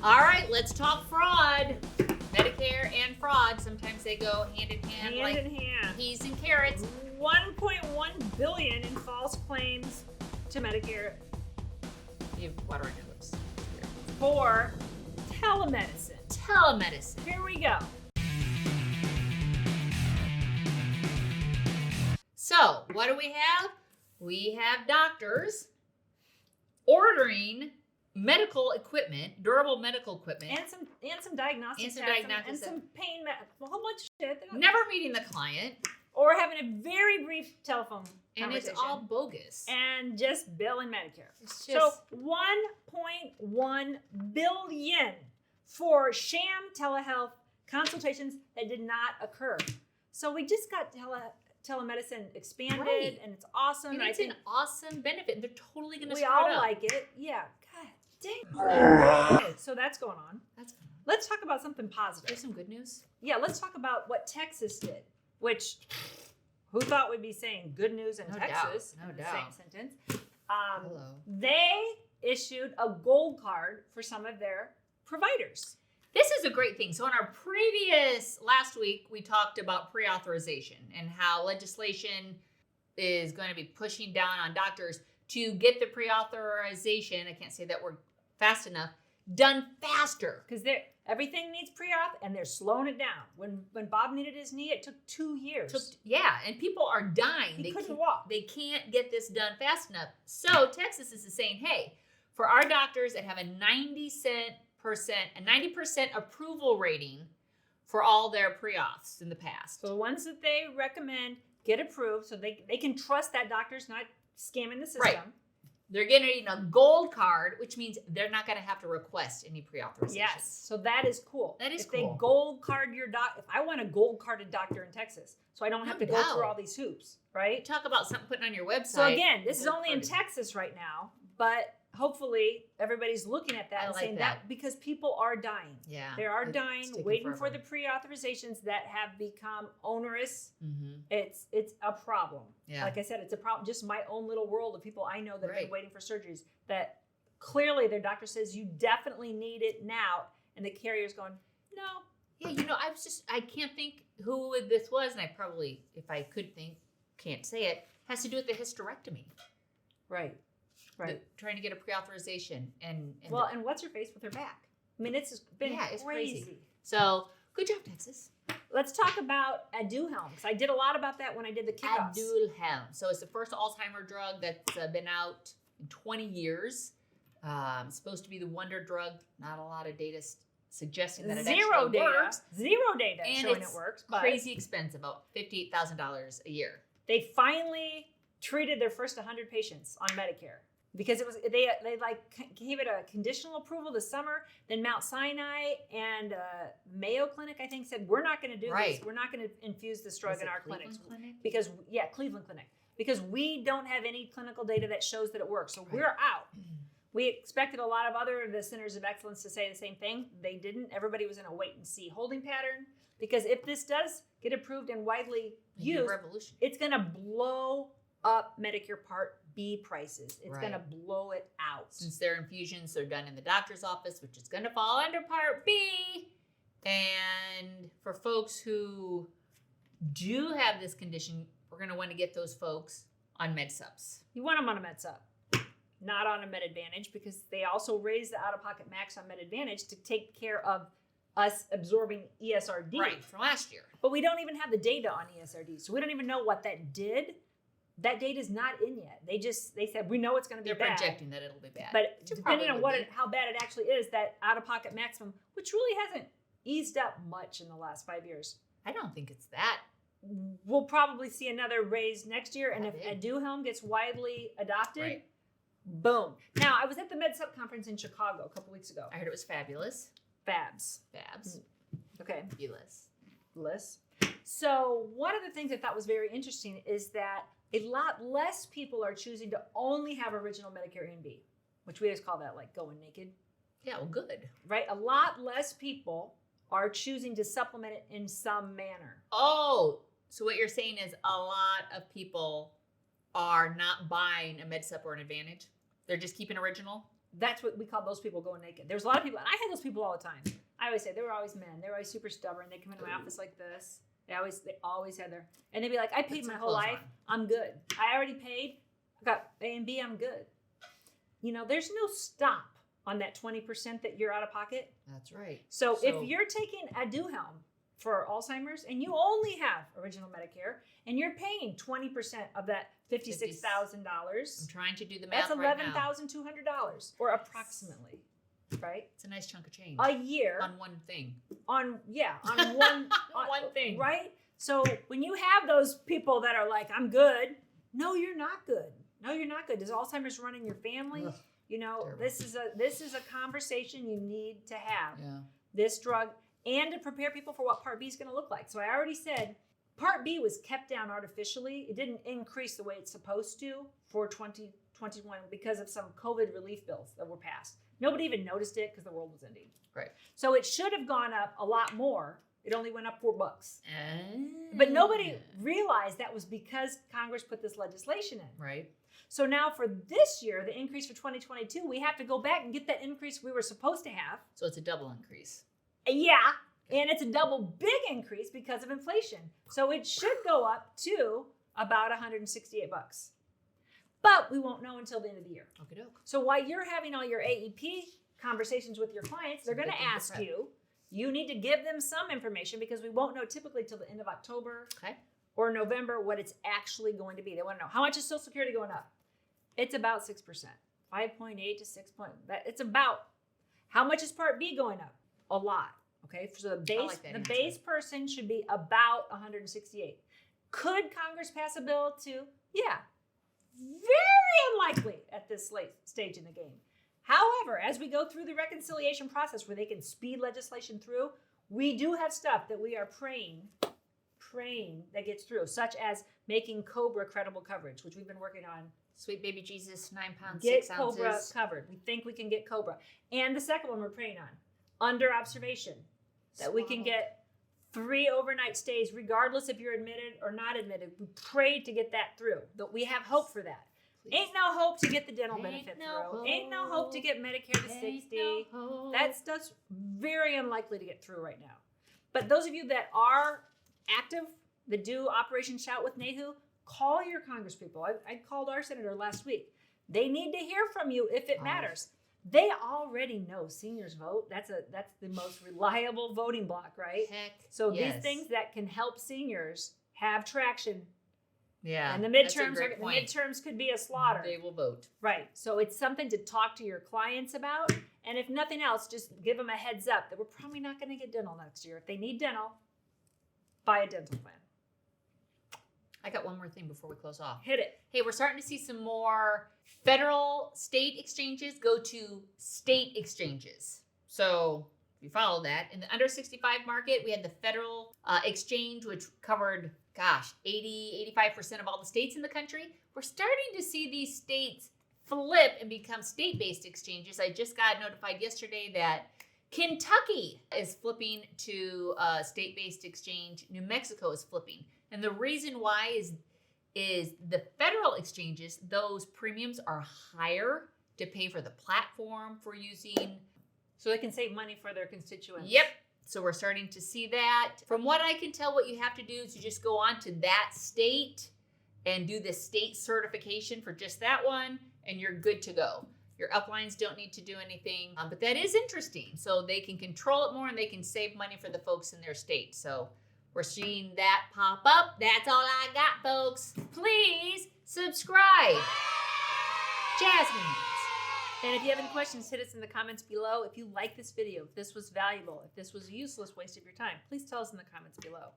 All right, let's talk fraud. Medicare and fraud, sometimes they go hand in hand. Hand in hand. Peas and carrots. 1.1 billion in false claims to Medicare You have water on your lips. for telemedicine. Telemedicine. Here we go. So, what do we have? We have doctors ordering medical equipment, durable medical equipment, And some diagnostic And some tests diagnostic and tests. some pain, a whole bunch of shit. never meeting the client, Or having a very brief telephone and it's conversation. all bogus. And just billing Medicare. It's So just 1.1 billion for sham telehealth consultations that did not occur. So we just got telemedicine expanded, Right. and it's awesome. and I it's think an awesome benefit. They're totally going to we screw all it up. like it. Yeah. God dang. So that's going on. That's fine. Let's talk about something There's positive. some good news. Yeah, let's talk about what Texas did, which who thought we'd be saying good news in No Texas doubt, no in the doubt. same sentence. Hello. They issued a gold card for some of their providers. This is a great thing. So in our last week, we talked about pre-authorization and how legislation is going to be pushing down on doctors to get the pre-authorization, I can't say that word fast enough, done faster. Because everything needs pre-auth, and they're slowing it down. When Bob needed his knee, it took 2 years. And people are dying. He couldn't can't- walk. They can't get this done fast enough. So Texas is saying, hey, for our doctors that have a 90% approval rating for all their pre-auths in the past. So the ones that they recommend get approved, so they can trust that doctor's not scamming the system. Right. They're getting a gold card, which means they're not going to have to request any pre-authorization. Yes, so that is cool. That is if cool. they gold card your if I want a gold carded doctor in Texas, so I don't have No to go doubt. through all these hoops, right? Talk about something putting on your website. So again, this is Gold only in carded. Texas right now, but hopefully everybody's looking at that I and like saying that because people are dying. Yeah. They are It's dying, taking waiting for forever. the pre-authorizations that have become onerous. Mm-hmm. It's a problem. Yeah. Like I said, it's a problem. Just my own little world of people I know that have Right. been waiting for surgeries that clearly their doctor says you definitely need it now, and the carrier's going, no. Yeah, I can't think who this was, and I probably, if I could think, can't say it, has to do with the hysterectomy. Right. Trying to get a pre-authorization. And what's her face with her back? I mean, it's been it's crazy. So, good job, Texas. Let's talk about Aduhelm, because I did a lot about that when I did the kickoffs. Aduhelm. So it's the first Alzheimer drug that's been out in 20 years. It's supposed to be the wonder drug. Not a lot of data suggesting that it Zero actually data. works. Zero data And showing it's it works. But crazy expensive, about $58,000 a year. they finally treated their first 100 patients on Medicare. Because it was they gave it a conditional approval this summer. Then Mount Sinai and Mayo Clinic, I think, said we're not going to do Right. this. We're not going to infuse this drug Was in it our Cleveland clinics Clinic? Cleveland Clinic, because we don't have any clinical data that shows that it works. So Right. we're out. We expected a lot of the centers of excellence to say the same thing. They didn't. Everybody was in a wait and see holding pattern, because if this does get approved and widely Maybe a used, revolution. it's going to blow up Medicare Part B prices. It's going to Right. blow it out. Since their infusions are done in the doctor's office, which is going to fall under Part B. And for folks who do have this condition, we're going to want to get those folks on MedSups. You want them on a MedSup, not on a Med Advantage, because they also raised the out-of-pocket max on Med Advantage to take care of us absorbing ESRD. Right, from last year. But we don't even have the data on ESRD, so we don't even know what that did. That data is not in yet. They said we know it's going to be They're bad. projecting that it'll be bad. But Which it depending on probably would be. how bad it actually is, that out-of-pocket maximum, which really hasn't eased up much in the last 5 years. I don't think it's that. We'll probably see another raise next year, and if Big. Aduhelm gets widely adopted, Right. boom. Now, I was at the MedSup conference in Chicago a couple weeks ago. I heard it was fabulous. Fabs. Fabs. Okay. Fabulous. Bliss. So one of the things I thought was very interesting is that a lot less people are choosing to only have original Medicare A and B, which we always call that like going naked, Yeah, well, good. right? A lot less people are choosing to supplement it in some manner. Oh, so what you're saying is a lot of people are not buying a MedSup or an Advantage? They're just keeping original? That's what we call those people going naked. There's a lot of people, and I had those people all the time. I always say they were always men. They were always super stubborn. They come into my office like this. They always had their, and they'd be like, I paid my whole life. I'm good. I already paid. I got A and B. I'm good. There's no stop on that 20% that you're out of pocket. That's right. So if you're taking Aduhelm for Alzheimer's and you only have original Medicare and you're paying 20% of that $56,000, I'm trying to do the math that's right now. $11,200 or approximately, right? It's a nice chunk of change. A year. On one thing. On one One thing. Right? So when you have those people that are like, I'm good. No, you're not good. No, you're not good. Does Alzheimer's run in your family? Ugh, this is a conversation you need to have. Yeah. This drug, and to prepare people for what Part B is going to look like. So I already said Part B was kept down artificially. It didn't increase the way it's supposed to for 2021 because of some COVID relief bills that were passed. Nobody even noticed it because the world was ending. Right. So it should have gone up a lot more. It only went up $4. But nobody realized that was because Congress put this legislation in. Right. So now for this year, the increase for 2022, we have to go back and get that increase we were supposed to have. So it's a double increase. Yeah. And it's a double big increase because of inflation. So it should go up to about $168. But we won't know until the end of the year. Okie doke. So while you're having all your AEP conversations with your clients, they're going to ask you need to give them some information because we won't know typically till the end of October or November what it's actually going to be. They want to know how much is Social Security going up. It's about 6%, 5.8 to 6. It's about how much is Part B going up? A lot. Okay, so the base person should be about 168. Could Congress pass a bill to? Yeah, very unlikely at this late stage in the game. However, as we go through the reconciliation process where they can speed legislation through, we do have stuff that we are praying that gets through, such as making COBRA credible coverage, which we've been working on. Sweet baby Jesus, 9 pounds, get 6 ounces. COBRA covered. We think we can get COBRA. And the second one we're praying on, under observation, that we can get 3 overnight stays, regardless if you're admitted or not admitted. We pray to get that through. But we have hope for that. Please. Ain't no hope to get the dental benefit through. Ain't no hope to get Medicare to 60. That's very unlikely to get through right now. But those of you that are active, that do Operation Shout with NAHU, call your congresspeople. I called our senator last week. They need to hear from you if it matters. They already know seniors vote. That's the most reliable voting block, right? Heck, so these things that can help seniors have traction. Yeah. And the midterms could be a slaughter. They will vote. Right. So it's something to talk to your clients about. And if nothing else, just give them a heads up that we're probably not going to get dental next year. If they need dental, buy a dental plan. I got one more thing before we close off. Hit it. Hey, we're starting to see some more federal state exchanges go to state exchanges. So if you follow that, in the under 65 market, we had the federal exchange, which covered, 85% of all the states in the country. We're starting to see these states flip and become state-based exchanges. I just got notified yesterday that Kentucky is flipping to a state-based exchange. New Mexico is flipping. And the reason why is the federal exchanges, those premiums are higher to pay for the platform for using. So they can save money for their constituents. Yep. So we're starting to see that. From what I can tell, what you have to do is you just go on to that state and do the state certification for just that one, and you're good to go. Your uplines don't need to do anything, but that is interesting. So they can control it more and they can save money for the folks in their state. So we're seeing that pop up. That's all I got, folks. Please subscribe. Jasmine. And if you have any questions, hit us in the comments below. If you like this video, if this was valuable, if this was a useless waste of your time, please tell us in the comments below.